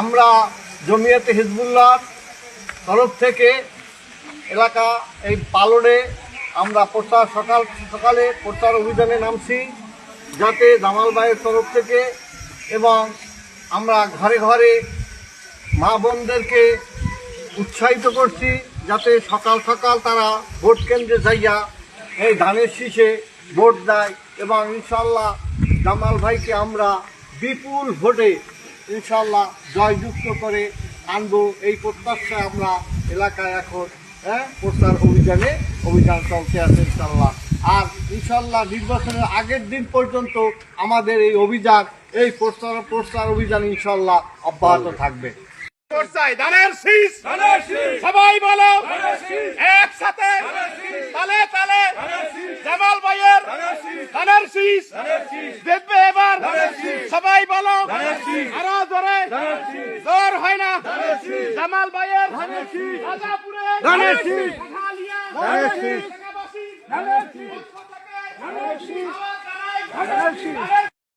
আমরা জমিয়তে হিজবুল্লাহর তরফ থেকে এলাকা এই পালনে আমরা সকালে প্রচার অভিযানে নামছি, যাতে জামাল ভাইয়ের তরফ থেকে এবং আমরা ঘরে ঘরে মা বোনদেরকে উৎসাহিত করছি, যাতে সকাল সকাল তারা ভোট কেন্দ্রে যাইয়া এই ধানের শীষে ভোট দেয় এবং ইনশাল্লাহ জামাল ভাইকে আমরা বিপুল ভোটে ইনশাল্লাহ জয়যুক্ত করে আনবো। এই প্রত্যাশা আমরা এলাকায় এখন প্রচার অভিযান চলতে আছে ইনশাল্লাহ। আর ইনশাল্লাহ নির্বাচনের আগের দিন পর্যন্ত আমাদের এই প্রচার অভিযান ইনশাল্লাহ অব্যাহত থাকবে। ধানের শীষ সবাই বলো একসাথে, তালে তালে জামাল ভাইয়ের ধানের শীষ দেখবে এবার। সবাই বলো আরো জোরে, জোর হয় না। জামাল ভাইয়ের রাজাপুরে ধানের শীষ, ধানের শীষ, ধানের শীষ, ধানের শীষ, ধানের শীষ।